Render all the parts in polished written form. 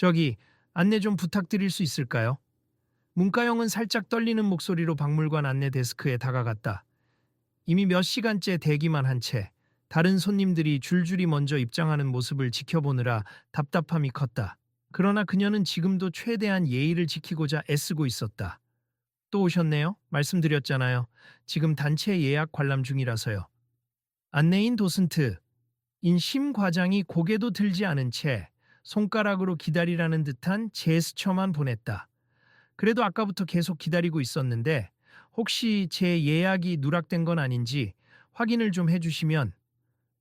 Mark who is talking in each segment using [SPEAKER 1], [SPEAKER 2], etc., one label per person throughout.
[SPEAKER 1] 저기, 안내 좀 부탁드릴 수 있을까요? 문과영은 살짝 떨리는 목소리로 박물관 안내 데스크에 다가갔다. 이미 몇 시간째 대기만 한 채 다른 손님들이 줄줄이 먼저 입장하는 모습을 지켜보느라 답답함이 컸다. 그러나 그녀는 지금도 최대한 예의를 지키고자 애쓰고 있었다. 또 오셨네요? 말씀드렸잖아요. 지금 단체 예약 관람 중이라서요. 안내인 도슨트, 인 심 과장이 고개도 들지 않은 채 손가락으로 기다리라는 듯한 제스처만 보냈다. 그래도 아까부터 계속 기다리고 있었는데 혹시 제 예약이 누락된 건 아닌지 확인을 좀 해주시면.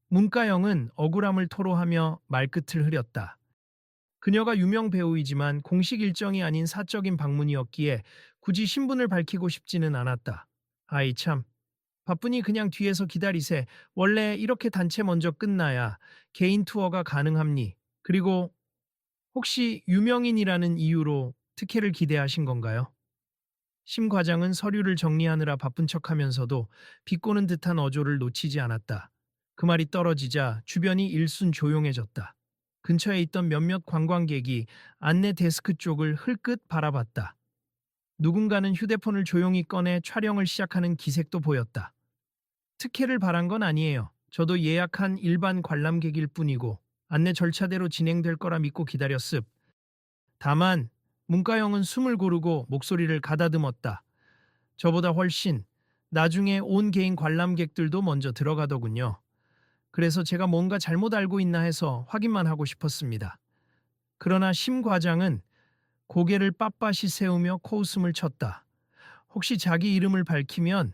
[SPEAKER 1] 문과영은 억울함을 토로하며 말끝을 흐렸다. 그녀가 유명 배우이지만 공식 일정이 아닌 사적인 방문이었기에 굳이 신분을 밝히고 싶지는 않았다. 아이 참, 바쁘니 그냥 뒤에서 기다리세. 원래 이렇게 단체 먼저 끝나야 개인 투어가 가능합니. 그리고 혹시 유명인이라는 이유로 특혜를 기대하신 건가요? 심 과장은 서류를 정리하느라 바쁜 척하면서도 비꼬는 듯한 어조를 놓치지 않았다. 그 말이 떨어지자 주변이 일순 조용해졌다. 근처에 있던 몇몇 관광객이 안내 데스크 쪽을 흘끗 바라봤다. 누군가는 휴대폰을 조용히 꺼내 촬영을 시작하는 기색도 보였다. 특혜를 바란 건 아니에요. 저도 예약한 일반 관람객일 뿐이고 안내 절차대로 진행될 거라 믿고 기다렸습. 다만 문과영은 숨을 고르고 목소리를 가다듬었다. 저보다 훨씬 나중에 온 개인 관람객들도 먼저 들어가더군요. 그래서 제가 뭔가 잘못 알고 있나 해서 확인만 하고 싶었습니다. 그러나 심 과장은 고개를 빳빳이 세우며 코웃음을 쳤다. 혹시 자기 이름을 밝히면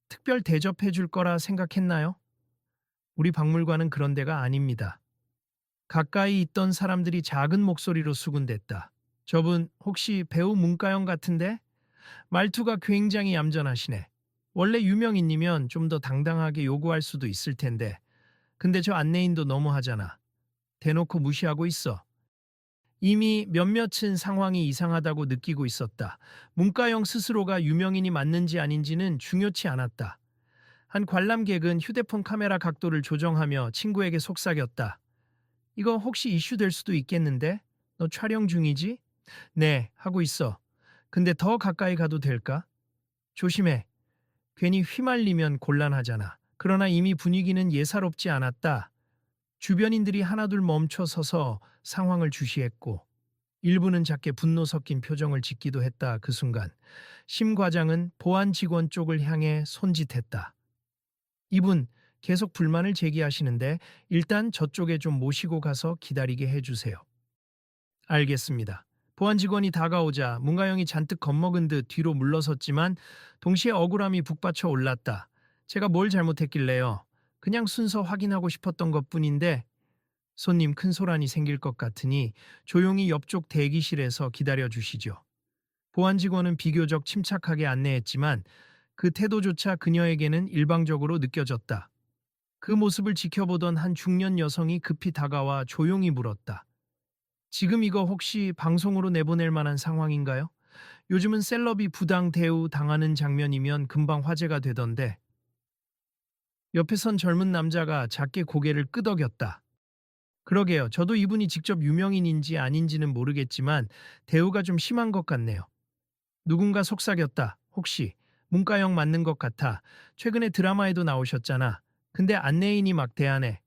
[SPEAKER 1] 특별 대접해 줄 거라 생각했나요? 우리 박물관은 그런 데가 아닙니다. 가까이 있던 사람들이 작은 목소리로 수군댔다. 저분 혹시 배우 문과영 같은데? 말투가 굉장히 얌전하시네. 원래 유명인이면 좀 더 당당하게 요구할 수도 있을 텐데. 근데 저 안내인도 너무하잖아. 대놓고 무시하고 있어. 이미 몇몇은 상황이 이상하다고 느끼고 있었다. 문과영 스스로가 유명인이 맞는지 아닌지는 중요치 않았다. 한 관람객은 휴대폰 카메라 각도를 조정하며 친구에게 속삭였다. 이거 혹시 이슈될 수도 있겠는데? 너 촬영 중이지? 네, 하고 있어. 근데 더 가까이 가도 될까? 조심해. 괜히 휘말리면 곤란하잖아. 그러나 이미 분위기는 예사롭지 않았다. 주변인들이 하나둘 멈춰 서서 상황을 주시했고 일부는 작게 분노 섞인 표정을 짓기도 했다. 그 순간 심 과장은 보안 직원 쪽을 향해 손짓했다. 이분 계속 불만을 제기하시는데 일단 저쪽에 좀 모시고 가서 기다리게 해주세요. 알겠습니다. 보안 직원이 다가오자 문가영이 잔뜩 겁먹은 듯 뒤로 물러섰지만 동시에 억울함이 북받쳐 올랐다. 제가 뭘 잘못했길래요. 그냥 순서 확인하고 싶었던 것뿐인데 손님 큰 소란이 생길 것 같으니 조용히 옆쪽 대기실에서 기다려 주시죠. 보안 직원은 비교적 침착하게 안내했지만 그 태도조차 그녀에게는 일방적으로 느껴졌다. 그 모습을 지켜보던 한 중년 여성이 급히 다가와 조용히 물었다. 지금 이거 혹시 방송으로 내보낼 만한 상황인가요? 요즘은 셀럽이 부당 대우 당하는 장면이면 금방 화제가 되던데. 옆에 선 젊은 남자가 작게 고개를 끄덕였다. 그러게요. 저도 이분이 직접 유명인인지 아닌지는 모르겠지만 대우가 좀 심한 것 같네요. 누군가 속삭였다. 혹시 문과영 맞는 것 같아. 최근에 드라마에도 나오셨잖아. 근데 안내인이 막 대하네.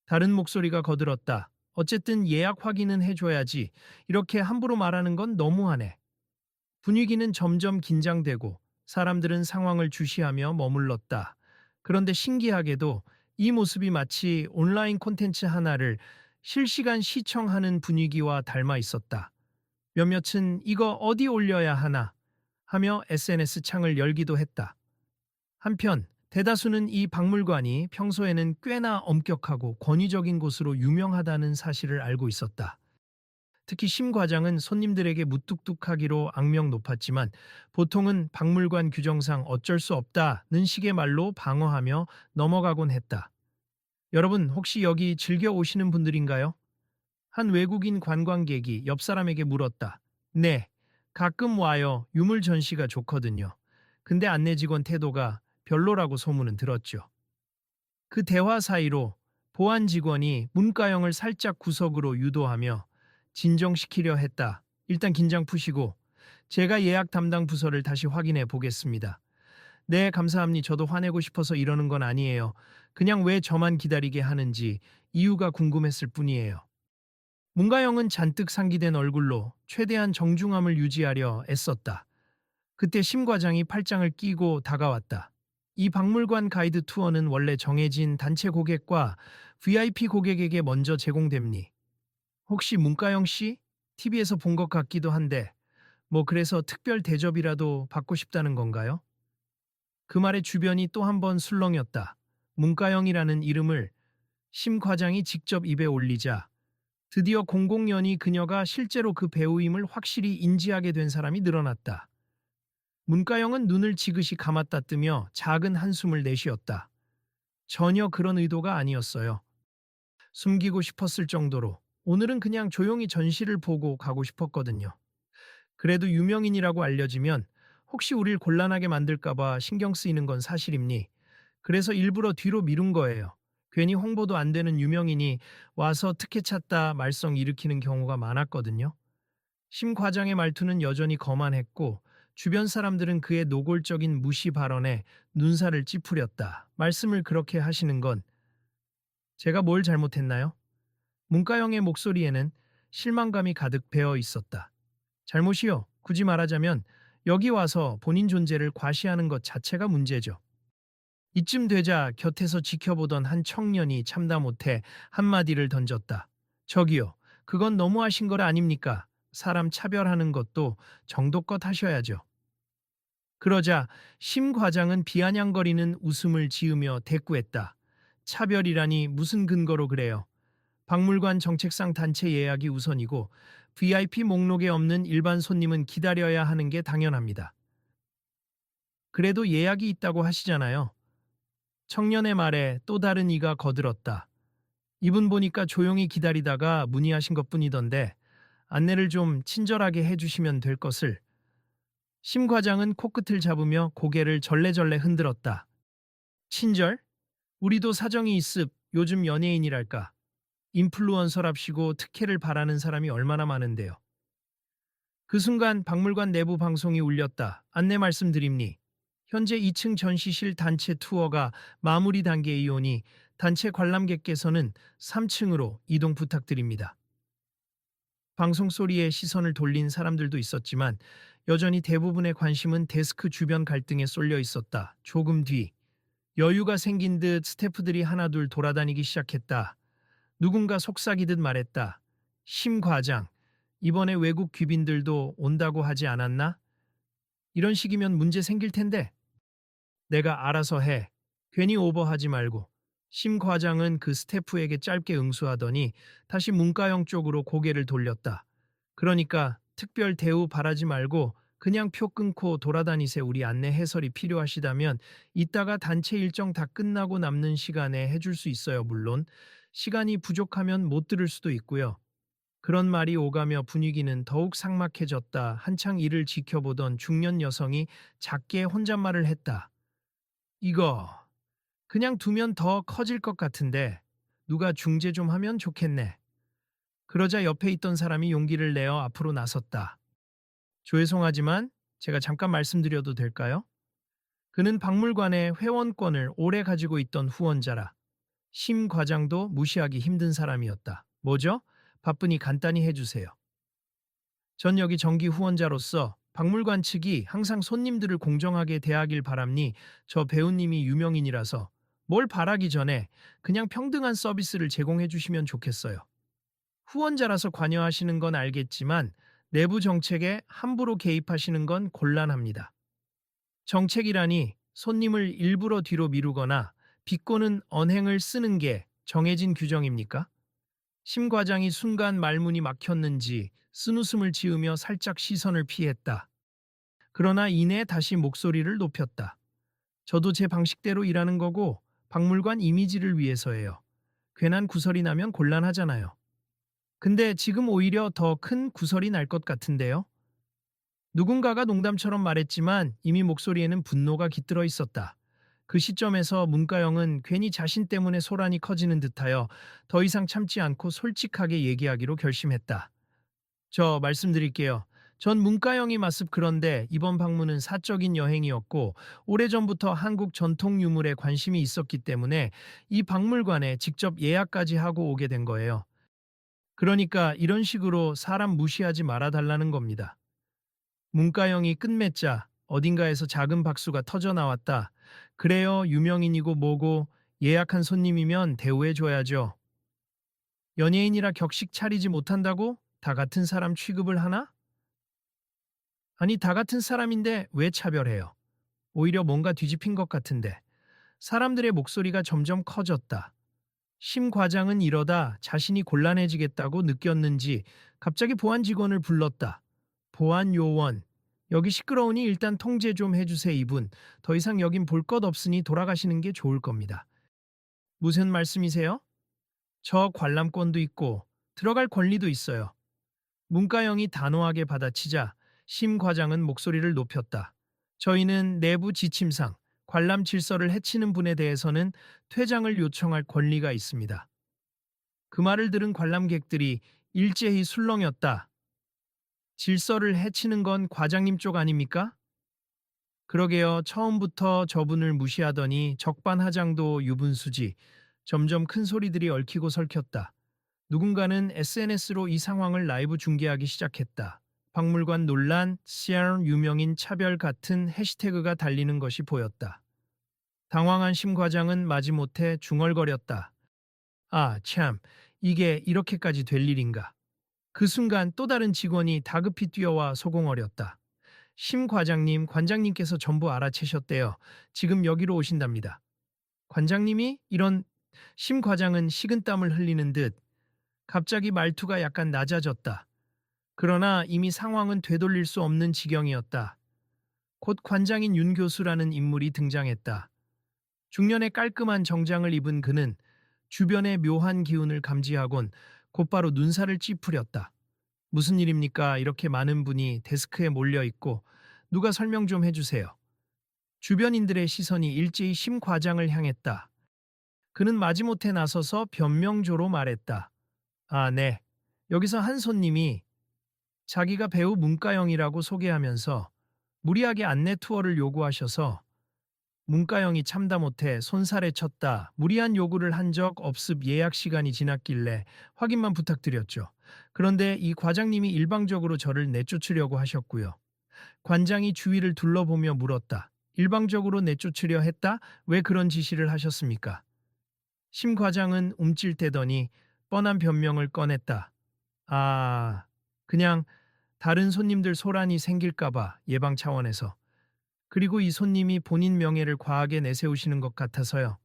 [SPEAKER 1] 다른 목소리가 거들었다. 어쨌든 예약 확인은 해줘야지. 이렇게 함부로 말하는 건 너무하네. 분위기는 점점 긴장되고 사람들은 상황을 주시하며 머물렀다. 그런데 신기하게도 이 모습이 마치 온라인 콘텐츠 하나를 실시간 시청하는 분위기와 닮아 있었다. 몇몇은 이거 어디 올려야 하나 하며 SNS 창을 열기도 했다. 한편 대다수는 이 박물관이 평소에는 꽤나 엄격하고 권위적인 곳으로 유명하다는 사실을 알고 있었다. 특히 심 과장은 손님들에게 무뚝뚝하기로 악명 높았지만 보통은 박물관 규정상 어쩔 수 없다는 식의 말로 방어하며 넘어가곤 했다. 여러분 혹시 여기 즐겨 오시는 분들인가요? 한 외국인 관광객이 옆 사람에게 물었다. 네, 가끔 와요. 유물 전시가 좋거든요. 근데 안내 직원 태도가 별로라고 소문은 들었죠. 그 대화 사이로 보안 직원이 문과영을 살짝 구석으로 유도하며 진정시키려 했다. 일단 긴장 푸시고 제가 예약 담당 부서를 다시 확인해 보겠습니다. 네, 감사합니다. 저도 화내고 싶어서 이러는 건 아니에요. 그냥 왜 저만 기다리게 하는지 이유가 궁금했을 뿐이에요. 문가영은 잔뜩 상기된 얼굴로 최대한 정중함을 유지하려 애썼다. 그때 심 과장이 팔짱을 끼고 다가왔다. 이 박물관 가이드 투어는 원래 정해진 단체 고객과 VIP 고객에게 먼저 제공됩니. 혹시 문가영 씨? TV에서 본 것 같기도 한데 뭐 그래서 특별 대접이라도 받고 싶다는 건가요? 그 말에 주변이 또 한 번 술렁였다. 문가영이라는 이름을 심 과장이 직접 입에 올리자 드디어 공공연히 그녀가 실제로 그 배우임을 확실히 인지하게 된 사람이 늘어났다. 문가영은 눈을 지그시 감았다 뜨며 작은 한숨을 내쉬었다. 전혀 그런 의도가 아니었어요. 숨기고 싶었을 정도로 오늘은 그냥 조용히 전시를 보고 가고 싶었거든요. 그래도 유명인이라고 알려지면 혹시 우릴 곤란하게 만들까봐 신경 쓰이는 건 사실입니. 그래서 일부러 뒤로 미룬 거예요. 괜히 홍보도 안 되는 유명인이 와서 특혜 찾다 말썽 일으키는 경우가 많았거든요. 심 과장의 말투는 여전히 거만했고 주변 사람들은 그의 노골적인 무시 발언에 눈살을 찌푸렸다. 말씀을 그렇게 하시는 건 제가 뭘 잘못했나요? 문가영의 목소리에는 실망감이 가득 배어 있었다. 잘못이요. 굳이 말하자면 여기 와서 본인 존재를 과시하는 것 자체가 문제죠. 이쯤 되자 곁에서 지켜보던 한 청년이 참다 못해 한마디를 던졌다. 저기요, 그건 너무하신 거 아닙니까? 사람 차별하는 것도 정도껏 하셔야죠. 그러자 심 과장은 비아냥거리는 웃음을 지으며 대꾸했다. 차별이라니 무슨 근거로 그래요? 박물관 정책상 단체 예약이 우선이고 VIP 목록에 없는 일반 손님은 기다려야 하는 게 당연합니다. 그래도 예약이 있다고 하시잖아요. 청년의 말에 또 다른 이가 거들었다. 이분 보니까 조용히 기다리다가 문의하신 것뿐이던데 안내를 좀 친절하게 해주시면 될 것을. 심 과장은 코끝을 잡으며 고개를 절레절레 흔들었다. 친절? 우리도 사정이 있습. 요즘 연예인이랄까. 인플루언서랍시고 특혜를 바라는 사람이 얼마나 많은데요. 그 순간 박물관 내부 방송이 울렸다. 안내 말씀드립니. 현재 2층 전시실 단체 투어가 마무리 단계에 오니 단체 관람객께서는 3층으로 이동 부탁드립니다. 방송 소리에 시선을 돌린 사람들도 있었지만 여전히 대부분의 관심은 데스크 주변 갈등에 쏠려 있었다. 조금 뒤 여유가 생긴 듯 스태프들이 하나둘 돌아다니기 시작했다. 누군가 속삭이듯 말했다. 심 과장, 이번에 외국 귀빈들도 온다고 하지 않았나? 이런 식이면 문제 생길 텐데. 내가 알아서 해. 괜히 오버하지 말고. 심 과장은 그 스태프에게 짧게 응수하더니 다시 문가영 쪽으로 고개를 돌렸다. 그러니까 특별 대우 바라지 말고 그냥 표 끊고 돌아다니세. 우리 안내 해설이 필요하시다면 이따가 단체 일정 다 끝나고 남는 시간에 해줄 수 있어요. 물론 시간이 부족하면 못 들을 수도 있고요. 그런 말이 오가며 분위기는 더욱 삭막해졌다. 한창 이를 지켜보던 중년 여성이 작게 혼잣말을 했다. 이거 그냥 두면 더 커질 것 같은데 누가 중재 좀 하면 좋겠네. 그러자 옆에 있던 사람이 용기를 내어 앞으로 나섰다. 죄송하지만 제가 잠깐 말씀드려도 될까요? 그는 박물관의 회원권을 오래 가지고 있던 후원자라. 심 과장도 무시하기 힘든 사람이었다. 뭐죠? 바쁘니 간단히 해주세요. 전 여기 정기 후원자로서 박물관 측이 항상 손님들을 공정하게 대하길 바랍니. 저 배우님이 유명인이라서 뭘 바라기 전에 그냥 평등한 서비스를 제공해 주시면 좋겠어요. 후원자라서 관여하시는 건 알겠지만 내부 정책에 함부로 개입하시는 건 곤란합니다. 정책이라니 손님을 일부러 뒤로 미루거나 비꼬는 언행을 쓰는 게 정해진 규정입니까? 심 과장이 순간 말문이 막혔는지 쓴웃음을 지으며 살짝 시선을 피했다. 그러나 이내 다시 목소리를 높였다. 저도 제 방식대로 일하는 거고 박물관 이미지를 위해서예요. 괜한 구설이 나면 곤란하잖아요. 근데 지금 오히려 더 큰 구설이 날 것 같은데요? 누군가가 농담처럼 말했지만 이미 목소리에는 분노가 깃들어 있었다. 그 시점에서 문가영은 괜히 자신 때문에 소란이 커지는 듯하여 더 이상 참지 않고 솔직하게 얘기하기로 결심했다. 말씀드릴게요. 전 문과영이 맞습. 그런데 이번 방문은 사적인 여행이었고 오래전부터 한국 전통 유물에 관심이 있었기 때문에 이 박물관에 직접 예약까지 하고 오게 된 거예요. 그러니까 이런 식으로 사람 무시하지 말아달라는 겁니다. 문과영이 끝맺자 어딘가에서 작은 박수가 터져 나왔다. 그래요, 유명인이고 뭐고 예약한 손님이면 대우해줘야죠. 연예인이라 격식 차리지 못한다고? 다 같은 사람 취급을 하나? 아니, 다 같은 사람인데 왜 차별해요? 오히려 뭔가 뒤집힌 것 같은데. 사람들의 목소리가 점점 커졌다. 심 과장은 이러다 자신이 곤란해지겠다고 느꼈는지 갑자기 보안 직원을 불렀다. 보안 요원. 여기 시끄러우니 일단 통제 좀 해주세요. 이분. 더 이상 여긴 볼 것 없으니 돌아가시는 게 좋을 겁니다. 무슨 말씀이세요? 저 관람권도 있고 들어갈 권리도 있어요. 문과영이 단호하게 받아치자 심 과장은 목소리를 높였다. 저희는 내부 지침상 관람 질서를 해치는 분에 대해서는 퇴장을 요청할 권리가 있습니다. 그 말을 들은 관람객들이 일제히 술렁였다. 질서를 해치는 건 과장님 쪽 아닙니까? 그러게요. 처음부터 저분을 무시하더니 적반하장도 유분수지. 점점 큰 소리들이 얽히고 설켰다. 누군가는 SNS로 이 상황을 라이브 중계하기 시작했다. 박물관 논란, 시알 유명인 차별 같은 해시태그가 달리는 것이 보였다. 당황한 심 과장은 마지못해 중얼거렸다. 아, 참, 이게 이렇게까지 될 일인가. 그 순간 또 다른 직원이 다급히 뛰어와 소공어렸다. 심 과장님, 관장님께서 전부 알아채셨대요. 지금 여기로 오신답니다. 관장님이? 이런. 심 과장은 식은땀을 흘리는 듯 갑자기 말투가 약간 낮아졌다. 그러나 이미 상황은 되돌릴 수 없는 지경이었다. 곧 관장인 윤 교수라는 인물이 등장했다. 중년의 깔끔한 정장을 입은 그는 주변의 묘한 기운을 감지하곤 곧바로 눈살을 찌푸렸다. 무슨 일입니까? 이렇게 많은 분이 데스크에 몰려 있고 누가 설명 좀 해주세요. 주변인들의 시선이 일제히 심 과장을 향했다. 그는 마지못해 나서서 변명조로 말했다. 아, 네. 여기서 한 손님이 자기가 배우 문과영이라고 소개하면서 무리하게 안내 투어를 요구하셔서 문과영이 참다 못해 손살에 쳤다. 무리한 요구를 한 적 없습. 예약 시간이 지났길래 확인만 부탁드렸죠. 그런데 이 과장님이 일방적으로 저를 내쫓으려고 하셨고요. 관장이 주위를 둘러보며 물었다. 일방적으로 내쫓으려 했다? 왜 그런 지시를 하셨습니까? 심 과장은 움찔대더니 뻔한 변명을 꺼냈다. 아, 그냥 다른 손님들 소란이 생길까봐 예방 차원에서. 그리고 이 손님이 본인 명예를 과하게 내세우시는 것 같아서요.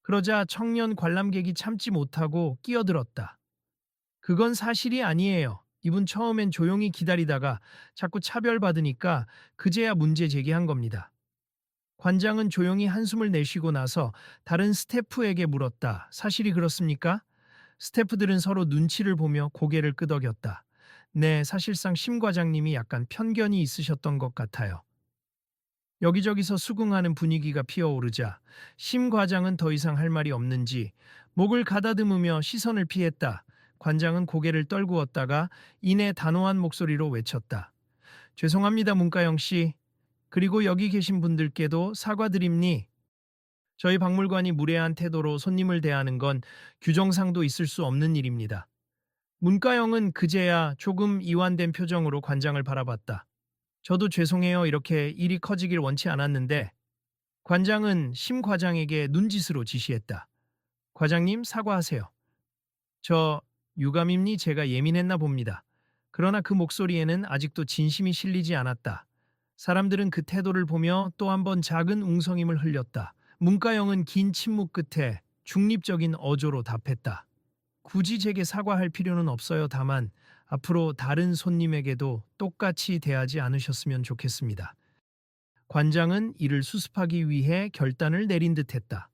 [SPEAKER 1] 그러자 청년 관람객이 참지 못하고 끼어들었다. 그건 사실이 아니에요. 이분 처음엔 조용히 기다리다가 자꾸 차별받으니까 그제야 문제 제기한 겁니다. 관장은 조용히 한숨을 내쉬고 나서 다른 스태프에게 물었다. 사실이 그렇습니까? 스태프들은 서로 눈치를 보며 고개를 끄덕였다. 네, 사실상 심 과장님이 약간 편견이 있으셨던 것 같아요. 여기저기서 수긍하는 분위기가 피어오르자 심 과장은 더 이상 할 말이 없는지 목을 가다듬으며 시선을 피했다. 관장은 고개를 떨구었다가 이내 단호한 목소리로 외쳤다. 죄송합니다, 문과영 씨. 그리고 여기 계신 분들께도 사과드립니. 저희 박물관이 무례한 태도로 손님을 대하는 건 규정상도 있을 수 없는 일입니다. 문과영은 그제야 조금 이완된 표정으로 관장을 바라봤다. 저도 죄송해요. 이렇게 일이 커지길 원치 않았는데. 관장은 심 과장에게 눈짓으로 지시했다. 과장님, 사과하세요. 저 유감입니? 제가 예민했나 봅니다. 그러나 그 목소리에는 아직도 진심이 실리지 않았다. 사람들은 그 태도를 보며 또 한 번 작은 웅성임을 흘렸다. 문과영은 긴 침묵 끝에 중립적인 어조로 답했다. 굳이 제게 사과할 필요는 없어요. 다만 앞으로 다른 손님에게도 똑같이 대하지 않으셨으면 좋겠습니다. 관장은 이를 수습하기 위해 결단을 내린 듯했다.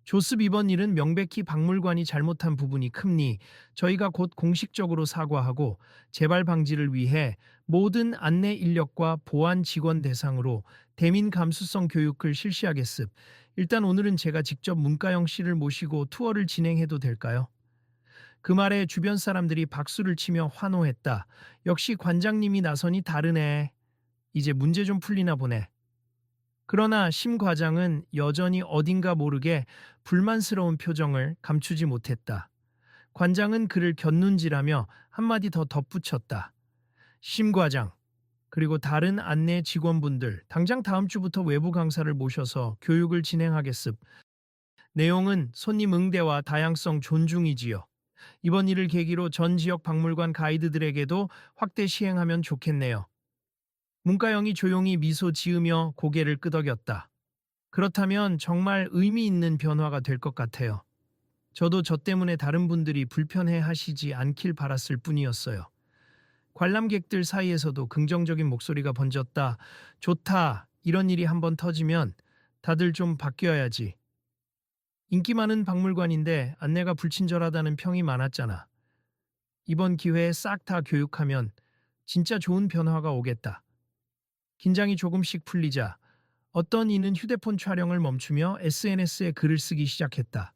[SPEAKER 1] 조습, 이번 일은 명백히 박물관이 잘못한 부분이 큽니 저희가 곧 공식적으로 사과하고 재발 방지를 위해 모든 안내 인력과 보안 직원 대상으로 대민 감수성 교육을 실시하겠습. 일단 오늘은 제가 직접 문과영 씨를 모시고 투어를 진행해도 될까요? 그 말에 주변 사람들이 박수를 치며 환호했다. 역시 관장님이 나서니 다르네. 이제 문제 좀 풀리나 보네. 그러나 심 과장은 여전히 어딘가 모르게 불만스러운 표정을 감추지 못했다. 관장은 그를 곁눈질하며 한마디 더 덧붙였다. 심 과장, 그리고 다른 안내 직원분들, 당장 다음 주부터 외부 강사를 모셔서 교육을 진행하겠습. 내용은 손님 응대와 다양성 존중이지요. 이번 일을 계기로 전 지역 박물관 가이드들에게도 확대 시행하면 좋겠네요. 문가영이 조용히 미소 지으며 고개를 끄덕였다. 그렇다면 정말 의미 있는 변화가 될 것 같아요. 저도 저 때문에 다른 분들이 불편해 하시지 않길 바랐을 뿐이었어요. 관람객들 사이에서도 긍정적인 목소리가 번졌다. 좋다. 이런 일이 한번 터지면 다들 좀 바뀌어야지. 인기 많은 박물관인데 안내가 불친절하다는 평이 많았잖아. 이번 기회에 싹 다 교육하면 진짜 좋은 변화가 오겠다. 긴장이 조금씩 풀리자 어떤 이는 휴대폰 촬영을 멈추며 SNS에 글을 쓰기 시작했다.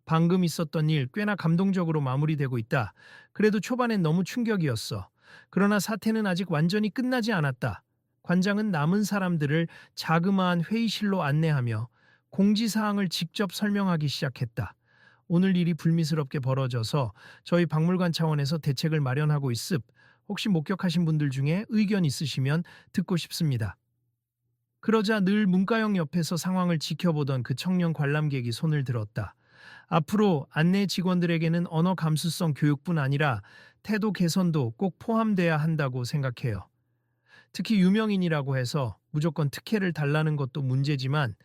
[SPEAKER 1] 방금 있었던 일 꽤나 감동적으로 마무리되고 있다. 그래도 초반엔 너무 충격이었어. 그러나 사태는 아직 완전히 끝나지 않았다. 관장은 남은 사람들을 자그마한 회의실로 안내하며 공지사항을 직접 설명하기 시작했다. 오늘 일이 불미스럽게 벌어져서 저희 박물관 차원에서 대책을 마련하고 있습. 혹시 목격하신 분들 중에 의견 있으시면 듣고 싶습니다. 그러자 늘 문가영 옆에서 상황을 지켜보던 그 청년 관람객이 손을 들었다. 앞으로 안내 직원들에게는 언어 감수성 교육뿐 아니라 태도 개선도 꼭 포함돼야 한다고 생각해요. 특히 유명인이라고 해서 무조건 특혜를 달라는 것도 문제지만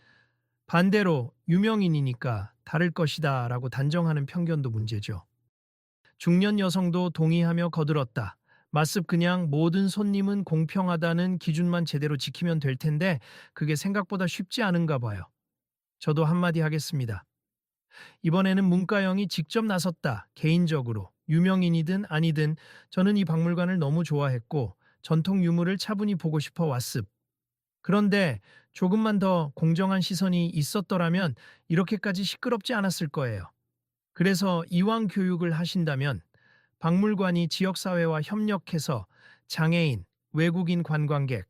[SPEAKER 1] 반대로 유명인이니까 다를 것이다 라고 단정하는 편견도 문제죠. 중년 여성도 동의하며 거들었다. 맞습, 그냥 모든 손님은 공평하다는 기준만 제대로 지키면 될 텐데 그게 생각보다 쉽지 않은가 봐요. 저도 한마디 하겠습니다. 이번에는 문가영이 직접 나섰다. 개인적으로 유명인이든 아니든 저는 이 박물관을 너무 좋아했고 전통 유물을 차분히 보고 싶어 왔습. 그런데 조금만 더 공정한 시선이 있었더라면 이렇게까지 시끄럽지 않았을 거예요. 그래서 이왕 교육을 하신다면 박물관이 지역사회와 협력해서 장애인, 외국인 관광객,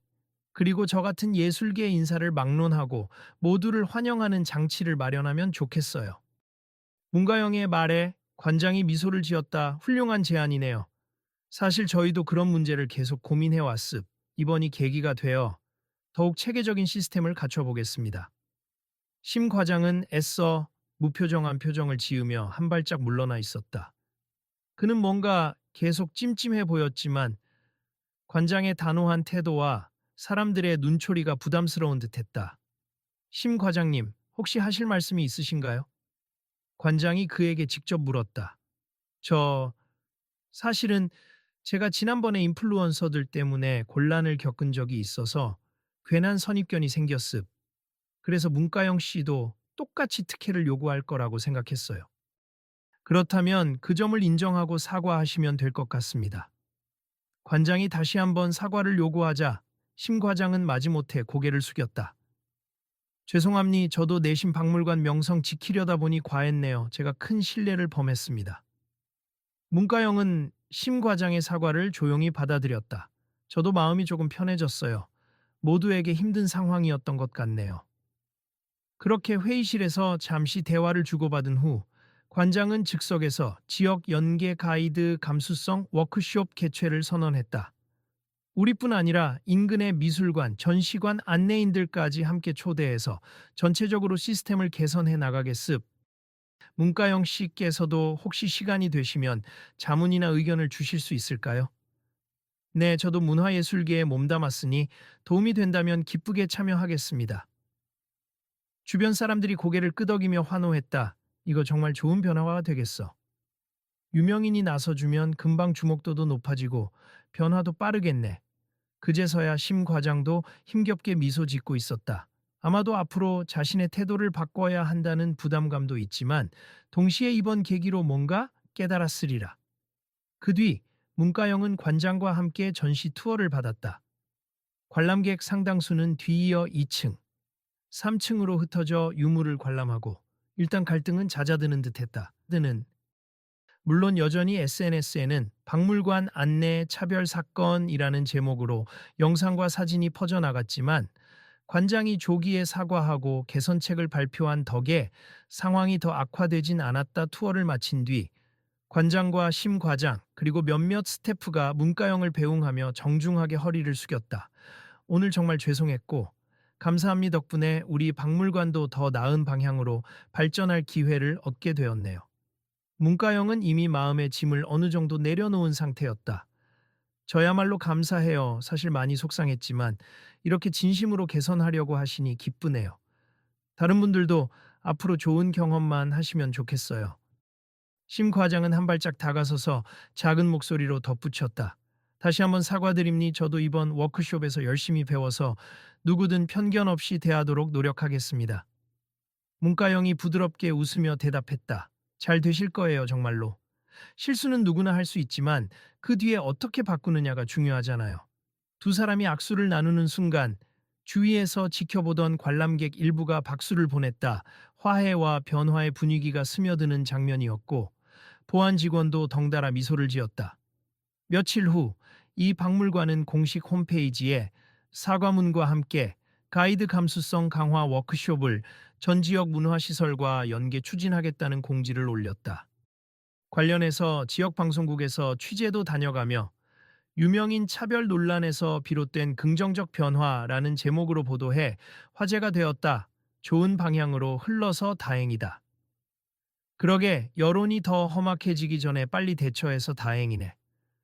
[SPEAKER 1] 그리고 저 같은 예술계 인사를 막론하고 모두를 환영하는 장치를 마련하면 좋겠어요. 문가영의 말에 관장이 미소를 지었다. 훌륭한 제안이네요. 사실 저희도 그런 문제를 계속 고민해 왔습. 이번이 계기가 되어 더욱 체계적인 시스템을 갖춰보겠습니다. 심 과장은 애써 무표정한 표정을 지으며 한 발짝 물러나 있었다. 그는 뭔가 계속 찜찜해 보였지만 관장의 단호한 태도와 사람들의 눈초리가 부담스러운 듯했다. 심 과장님, 혹시 하실 말씀이 있으신가요? 관장이 그에게 직접 물었다. 저, 사실은 제가 지난번에 인플루언서들 때문에 곤란을 겪은 적이 있어서 괜한 선입견이 생겼습. 그래서 문가영 씨도 똑같이 특혜를 요구할 거라고 생각했어요. 그렇다면 그 점을 인정하고 사과하시면 될 것 같습니다. 관장이 다시 한번 사과를 요구하자 심 과장은 마지못해 고개를 숙였다. 죄송합니, 저도 내심 박물관 명성 지키려다 보니 과했네요. 제가 큰 실례를 범했습니다. 문가영은 심 과장의 사과를 조용히 받아들였다. 저도 마음이 조금 편해졌어요. 모두에게 힘든 상황이었던 것 같네요. 그렇게 회의실에서 잠시 대화를 주고받은 후 관장은 즉석에서 지역 연계 가이드 감수성 워크숍 개최를 선언했다. 우리뿐 아니라 인근의 미술관, 전시관 안내인들까지 함께 초대해서 전체적으로 시스템을 개선해 나가겠습. 문가영 씨께서도 혹시 시간이 되시면 자문이나 의견을 주실 수 있을까요? 네, 저도 문화예술계에 몸담았으니 도움이 된다면 기쁘게 참여하겠습니다. 주변 사람들이 고개를 끄덕이며 환호했다. 이거 정말 좋은 변화가 되겠어. 유명인이 나서주면 금방 주목도도 높아지고 변화도 빠르겠네. 그제서야 심 과장도 힘겹게 미소 짓고 있었다. 아마도 앞으로 자신의 태도를 바꿔야 한다는 부담감도 있지만 동시에 이번 계기로 뭔가 깨달았으리라. 그 뒤 문가영은 관장과 함께 전시 투어를 받았다. 관람객 상당수는 뒤이어 2층, 3층으로 흩어져 유물을 관람하고 일단 갈등은 잦아드는 듯했다. 는 물론 여전히 SNS에는 박물관 안내 차별 사건이라는 제목으로 영상과 사진이 퍼져나갔지만 관장이 조기에 사과하고 개선책을 발표한 덕에 상황이 더 악화되진 않았다. 투어를 마친 뒤 관장과 심 과장 그리고 몇몇 스태프가 문가영을 배웅하며 정중하게 허리를 숙였다. 오늘 정말 죄송했고 감사합니다. 덕분에 우리 박물관도 더 나은 방향으로 발전할 기회를 얻게 되었네요. 문가영은 이미 마음의 짐을 어느 정도 내려놓은 상태였다. 저야말로 감사해요. 사실 많이 속상했지만 이렇게 진심으로 개선하려고 하시니 기쁘네요. 다른 분들도 앞으로 좋은 경험만 하시면 좋겠어요. 심 과장은 한 발짝 다가서서 작은 목소리로 덧붙였다. 다시 한번 사과드립니. 저도 이번 워크숍에서 열심히 배워서 누구든 편견 없이 대하도록 노력하겠습니다. 문가영이 부드럽게 웃으며 대답했다. 잘 되실 거예요, 정말로. 실수는 누구나 할 수 있지만 그 뒤에 어떻게 바꾸느냐가 중요하잖아요. 두 사람이 악수를 나누는 순간 주위에서 지켜보던 관람객 일부가 박수를 보냈다. 화해와 변화의 분위기가 스며드는 장면이었고 보안 직원도 덩달아 미소를 지었다. 며칠 후 이 박물관은 공식 홈페이지에 사과문과 함께 가이드 감수성 강화 워크숍을 전 지역 문화시설과 연계 추진하겠다는 공지를 올렸다. 관련해서 지역 방송국에서 취재도 다녀가며 유명인 차별 논란에서 비롯된 긍정적 변화라는 제목으로 보도해 화제가 되었다. 좋은 방향으로 흘러서 다행이다. 그러게 여론이 더 험악해지기 전에 빨리 대처해서 다행이네.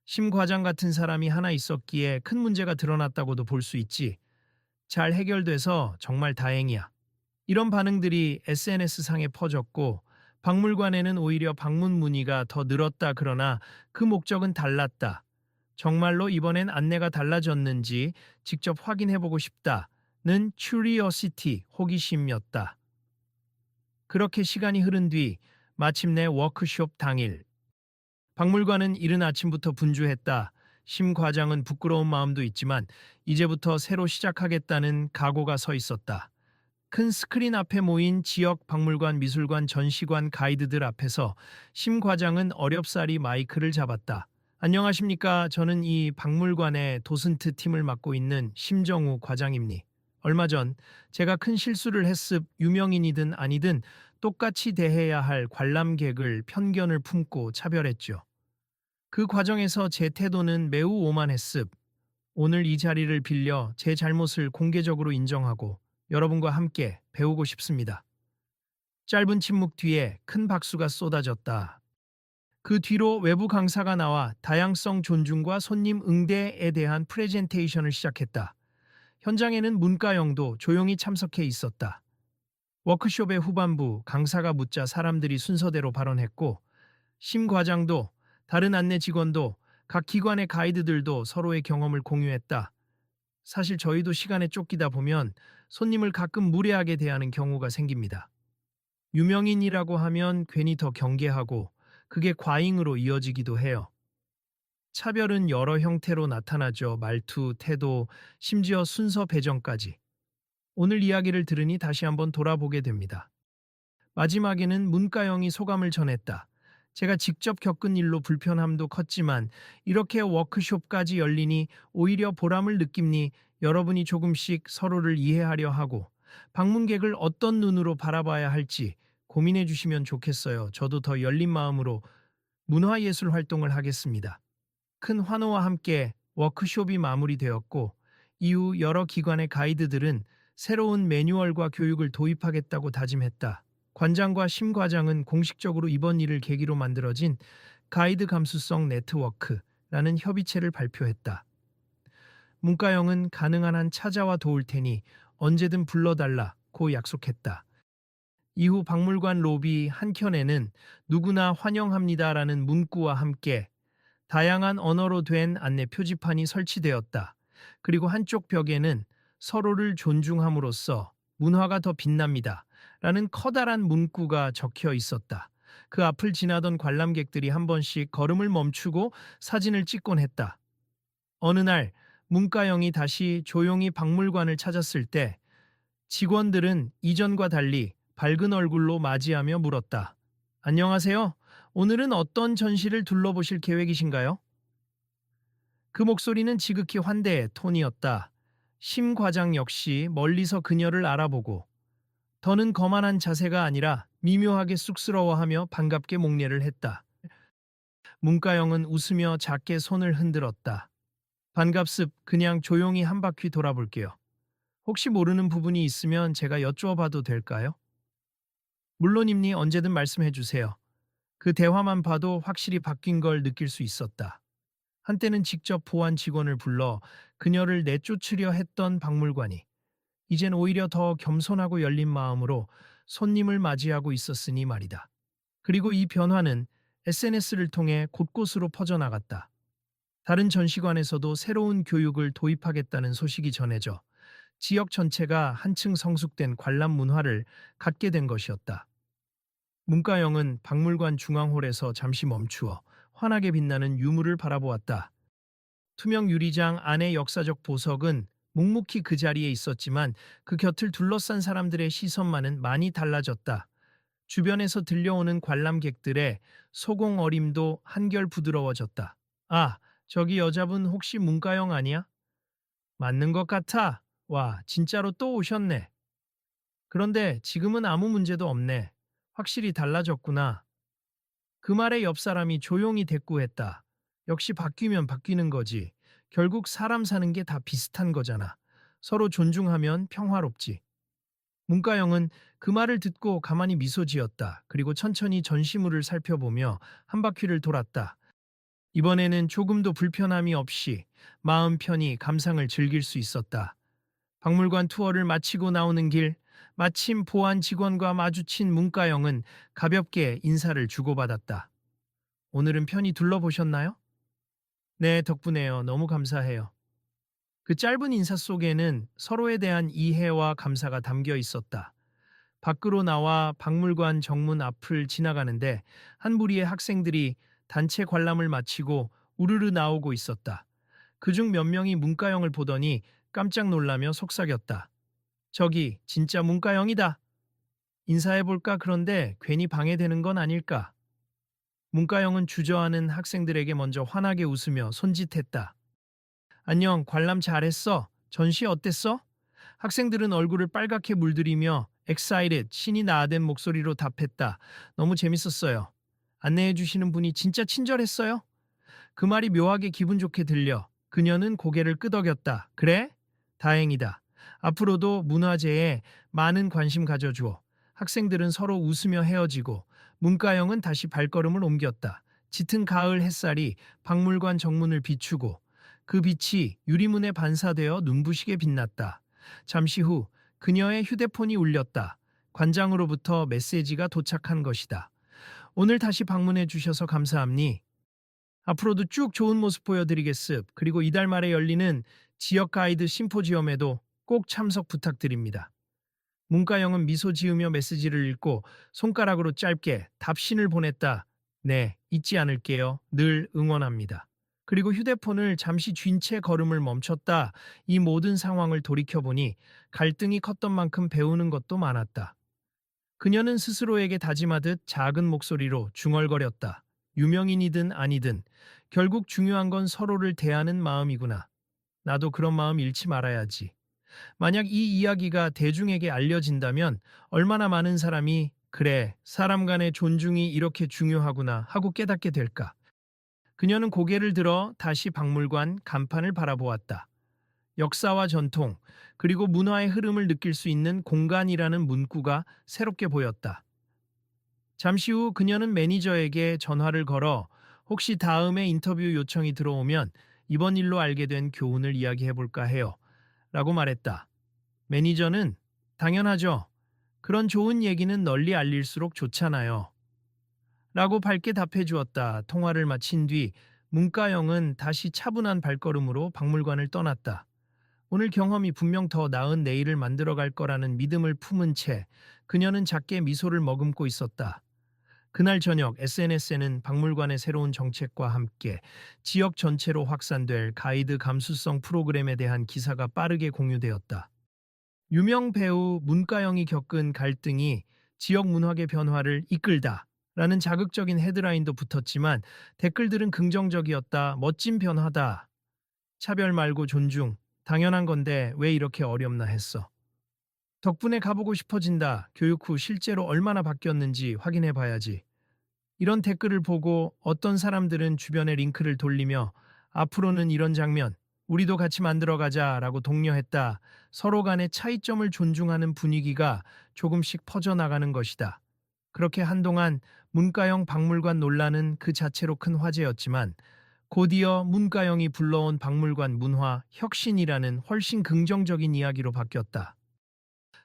[SPEAKER 1] 심 과장 같은 사람이 하나 있었기에 큰 문제가 드러났다고도 볼 수 있지. 잘 해결돼서 정말 다행이야. 이런 반응들이 SNS상에 퍼졌고 박물관에는 오히려 방문 문의가 더 늘었다. 그러나 그 목적은 달랐다. 정말로 이번엔 안내가 달라졌는지 직접 확인해보고 싶다는 curiosity, 호기심이었다. 그렇게 시간이 흐른 뒤 마침내 워크숍 당일 박물관은 이른 아침부터 분주했다. 심 과장은 부끄러운 마음도 있지만 이제부터 새로 시작하겠다는 각오가 서 있었다. 큰 스크린 앞에 모인 지역 박물관, 미술관, 전시관 가이드들 앞에서 심 과장은 어렵사리 마이크를 잡았다. 안녕하십니까. 저는 이 박물관의 도슨트 팀을 맡고 있는 심정우 과장입니. 얼마 전 제가 큰 실수를 했습. 유명인이든 아니든 똑같이 대해야 할 관람객을 편견을 품고 차별했죠. 그 과정에서 제 태도는 매우 오만했습. 오늘 이 자리를 빌려 제 잘못을 공개적으로 인정하고 여러분과 함께 배우고 싶습니다. 짧은 침묵 뒤에 큰 박수가 쏟아졌다. 그 뒤로 외부 강사가 나와 다양성 존중과 손님 응대에 대한 프레젠테이션을 시작했다. 현장에는 문가영도 조용히 참석해 있었다. 워크숍의 후반부 강사가 묻자 사람들이 순서대로 발언했고 심 과장도 다른 안내 직원도 각 기관의 가이드들도 서로의 경험을 공유했다. 사실 저희도 시간에 쫓기다 보면 손님을 가끔 무례하게 대하는 경우가 생깁니다. 유명인이라고 하면 괜히 더 경계하고 그게 과잉으로 이어지기도 해요. 차별은 여러 형태로 나타나죠. 말투, 태도, 심지어 순서 배정까지. 오늘 이야기를 들으니 다시 한번 돌아보게 됩니다. 마지막에는 문가영이 소감을 전했다. 제가 직접 겪은 일로 불편함도 컸지만 이렇게 워크숍까지 열리니 오히려 보람을 느낍니. 여러분이 조금씩 서로를 이해하려 하고 방문객을 어떤 눈으로 바라봐야 할지 고민해 주시면 좋겠어요. 저도 더 열린 마음으로 문화예술 활동을 하겠습니다. 큰 환호와 함께 워크숍이 마무리되었고 이후 여러 기관의 가이드들은 새로운 매뉴얼과 교육을 도입하겠다고 다짐했다. 관장과 심 과장은 공식적으로 이번 일을 계기로 만들어진 가이드 감수성 네트워크라는 협의체를 발표했다. 문가영은 가능한 한 찾아와 도울 테니 언제든 불러달라고 약속했다. 이후 박물관 로비 한켠에는 누구나 환영합니다라는 문구와 함께 다양한 언어로 된 안내 표지판이 설치되었다. 그리고 한쪽 벽에는 서로를 존중함으로써 문화가 더 빛납니다. 라는 커다란 문구가 적혀 있었다. 그 앞을 지나던 관람객들이 한 번씩 걸음을 멈추고 사진을 찍곤 했다. 어느 날 문가영이 다시 조용히 박물관을 찾았을 때 직원들은 이전과 달리 밝은 얼굴로 맞이하며 물었다. 안녕하세요. 오늘은 어떤 전시를 둘러보실 계획이신가요? 그 목소리는 지극히 환대의 톤이었다. 심 과장 역시 멀리서 그녀를 알아보고 더는 거만한 자세가 아니라 미묘하게 쑥스러워하며 반갑게 목례를 했다. 문가영은 웃으며 작게 손을 흔들었다. 반갑습, 그냥 조용히 한 바퀴 돌아볼게요. 혹시 모르는 부분이 있으면 제가 여쭈어봐도 될까요? 물론입니 언제든 말씀해 주세요. 그 대화만 봐도 확실히 바뀐 걸 느낄 수 있었다. 한때는 직접 보안 직원을 불러 그녀를 내쫓으려 했던 박물관이 이젠 오히려 더 겸손하고 열린 마음으로 손님을 맞이하고 있었으니 말이다. 그리고 이 변화는 SNS를 통해 곳곳으로 퍼져나갔다. 다른 전시관에서도 새로운 교육을 도입하겠다는 소식이 전해져 지역 전체가 한층 성숙된 관람 문화를 갖게 된 것이었다. 문가영은 박물관 중앙홀에서 잠시 멈추어 환하게 빛나는 유물을 바라보았다. 투명 유리장 안의 역사적 보석은 묵묵히 그 자리에 있었지만 그 곁을 둘러싼 사람들의 시선만은 많이 달라졌다. 주변에서 들려오는 관람객들의 소공 어림도 한결 부드러워졌다. 아, 저기 여자분 혹시 문가영 아니야? 맞는 것 같아. 와, 진짜로 또 오셨네. 그런데 지금은 아무 문제도 없네. 확실히 달라졌구나. 그 말에 옆 사람이 조용히 대꾸했다. 역시 바뀌면 바뀌는 거지. 결국 사람 사는 게 다 비슷한 거잖아. 서로 존중하면 평화롭지. 문가영은 그 말을 듣고 가만히 미소 지었다. 그리고 천천히 전시물을 살펴보며 한 바퀴를 돌았다. 이번에는 조금도 불편함이 없이 마음 편히 감상을 즐길 수 있었다. 박물관 투어를 마치고 나오는 길, 마침 보안 직원과 마주친 문가영은 가볍게 인사를 주고받았다. 오늘은 편히 둘러보셨나요? 네, 덕분에요. 너무 감사해요. 그 짧은 인사 속에는 서로에 대한 이해와 감사가 담겨 있었다. 밖으로 나와 박물관 정문 앞을 지나가는데 한 무리의 학생들이 단체 관람을 마치고 우르르 나오고 있었다. 그중 몇 명이 문가영을 보더니 깜짝 놀라며 속삭였다. 저기 진짜 문가영이다. 인사해볼까 그런데 괜히 방해되는 건 아닐까. 문가영은 주저하는 학생들에게 먼저 환하게 웃으며 손짓했다. 안녕, 관람 잘했어. 전시 어땠어? 학생들은 얼굴을 빨갛게 물들이며 excited, 신이 나된 목소리로 답했다. 너무 재밌었어요. 안내해 주시는 분이 진짜 친절했어요. 그 말이 묘하게 기분 좋게 들려 그녀는 고개를 끄덕였다. 그래? 다행이다. 앞으로도 문화재에 많은 관심 가져주어. 학생들은 서로 웃으며 헤어지고 문가영은 다시 발걸음을 옮겼다. 짙은 가을 햇살이 박물관 정문을 비추고 그 빛이 유리문에 반사되어 눈부시게 빛났다. 잠시 후 그녀의 휴대폰이 울렸다. 관장으로부터 메시지가 도착한 것이다. 오늘 다시 방문해 주셔서 감사합니. 앞으로도 쭉 좋은 모습 보여드리겠습. 그리고 이달 말에 열리는 지역 가이드 심포지엄에도 꼭 참석 부탁드립니다. 문가영은 미소 지으며 메시지를 읽고 손가락으로 짧게 답신을 보냈다. 네, 잊지 않을게요. 늘 응원합니다. 그리고 휴대폰을 잠시 쥔 채 걸음을 멈췄다. 이 모든 상황을 돌이켜보니 갈등이 컸던 만큼 배우는 것도 많았다. 그녀는 스스로에게 다짐하듯 작은 목소리로 중얼거렸다. 유명인이든 아니든 결국 중요한 건 서로를 대하는 마음이구나. 나도 그런 마음 잃지 말아야지. 만약 이 이야기가 대중에게 알려진다면 얼마나 많은 사람이 그래, 사람 간의 존중이 이렇게 중요하구나 하고 깨닫게 될까. 그녀는 고개를 들어 다시 박물관 간판을 바라보았다. 역사와 전통, 그리고 문화의 흐름을 느낄 수 있는 공간이라는 문구가 새롭게 보였다. 잠시 후 그녀는 매니저에게 전화를 걸어 혹시 다음에 인터뷰 요청이 들어오면 이번 일로 알게 된 교훈을 이야기해 볼까 해요. 라고 말했다. 매니저는 당연하죠. 그런 좋은 얘기는 널리 알릴수록 좋잖아요. 라고 밝게 답해 주었다. 통화를 마친 뒤 문가영은 다시 차분한 발걸음으로 박물관을 떠났다. 오늘 경험이 분명 더 나은 내일을 만들어갈 거라는 믿음을 품은 채 그녀는 작게 미소를 머금고 있었다. 그날 저녁 SNS에는 박물관의 새로운 정책과 함께 지역 전체로 확산될 가이드 감수성 프로그램에 대한 기사가 빠르게 공유되었다. 유명 배우 문가영이 겪은 갈등이 지역 문화의 변화를 이끌다 라는 자극적인 헤드라인도 붙었지만 댓글들은 긍정적이었다. 멋진 변화다. 차별 말고 존중. 당연한 건데 왜 이렇게 어렵나 했어. 덕분에 가보고 싶어진다. 교육 후 실제로 얼마나 바뀌었는지 확인해 봐야지. 이런 댓글을 보고 어떤 사람들은 주변에 링크를 돌리며 앞으로는 이런 장면, 우리도 같이 만들어가자라고 독려했다. 서로 간의 차이점을 존중하는 분위기가 조금씩 퍼져나가는 것이다. 그렇게 한동안 문가영 박물관 논란은 그 자체로 큰 화제였지만 곧이어 문가영이 불러온 박물관 문화 혁신이라는 훨씬 긍정적인 이야기로 바뀌었다.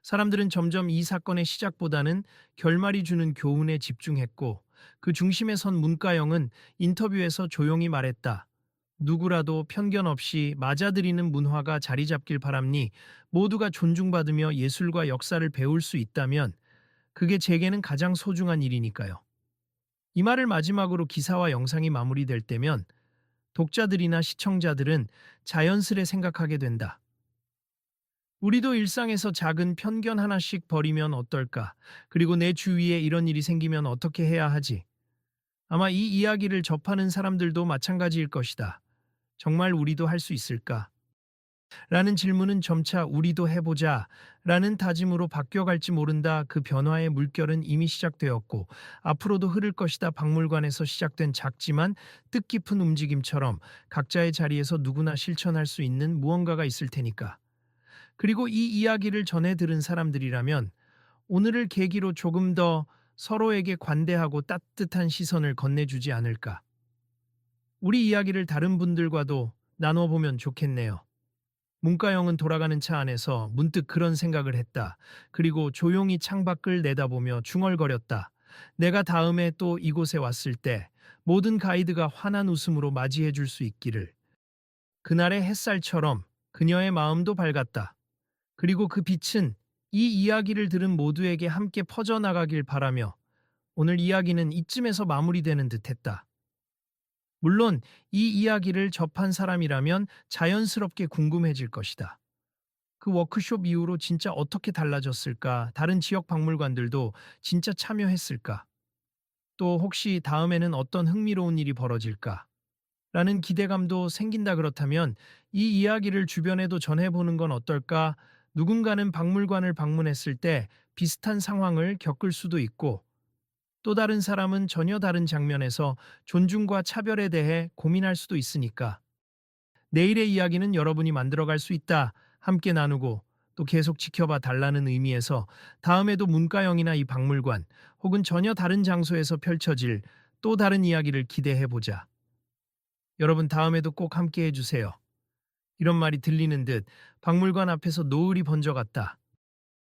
[SPEAKER 1] 사람들은 점점 이 사건의 시작보다는 결말이 주는 교훈에 집중했고 그 중심에 선 문가영은 인터뷰에서 조용히 말했다. 누구라도 편견 없이 맞아들이는 문화가 자리 잡길 바랍니. 모두가 존중받으며 예술과 역사를 배울 수 있다면 그게 제게는 가장 소중한 일이니까요. 이 말을 마지막으로 기사와 영상이 마무리될 때면 독자들이나 시청자들은 자연스레 생각하게 된다. 우리도 일상에서 작은 편견 하나씩 버리면 어떨까? 그리고 내 주위에 이런 일이 생기면 어떻게 해야 하지? 아마 이 이야기를 접하는 사람들도 마찬가지일 것이다. 정말 우리도 할 수 있을까? 라는 질문은 점차 우리도 해보자 라는 다짐으로 바뀌어갈지 모른다. 그 변화의 물결은 이미 시작되었고 앞으로도 흐를 것이다. 박물관에서 시작된 작지만 뜻깊은 움직임처럼 각자의 자리에서 누구나 실천할 수 있는 무언가가 있을 테니까. 그리고 이 이야기를 전해 들은 사람들이라면 오늘을 계기로 조금 더 서로에게 관대하고 따뜻한 시선을 건네주지 않을까. 우리 이야기를 다른 분들과도 나눠보면 좋겠네요. 문가영은 돌아가는 차 안에서 문득 그런 생각을 했다. 그리고 조용히 창밖을 내다보며 중얼거렸다. 내가 다음에 또 이곳에 왔을 때 모든 가이드가 환한 웃음으로 맞이해 줄 수 있기를. 그날의 햇살처럼 그녀의 마음도 밝았다. 그리고 그 빛은 이 이야기를 들은 모두에게 함께 퍼져나가길 바라며 오늘 이야기는 이쯤에서 마무리되는 듯했다. 물론 이 이야기를 접한 사람이라면 자연스럽게 궁금해질 것이다. 그 워크숍 이후로 진짜 어떻게 달라졌을까? 다른 지역 박물관들도 진짜 참여했을까? 또 혹시 다음에는 어떤 흥미로운 일이 벌어질까? 라는 기대감도 생긴다. 그렇다면 이 이야기를 주변에도 전해보는 건 어떨까? 누군가는 박물관을 방문했을 때 비슷한 상황을 겪을 수도 있고 또 다른 사람은 전혀 다른 장면에서 존중과 차별에 대해 고민할 수도 있으니까. 내일의 이야기는 여러분이 만들어갈 수 있다. 함께 나누고 또 계속 지켜봐 달라는 의미에서 다음에도 문가영이나 이 박물관 혹은 전혀 다른 장소에서 펼쳐질 또 다른 이야기를 기대해 보자. 여러분 다음에도 꼭 함께 해주세요. 이런 말이 들리는 듯 박물관 앞에서 노을이 번져갔다.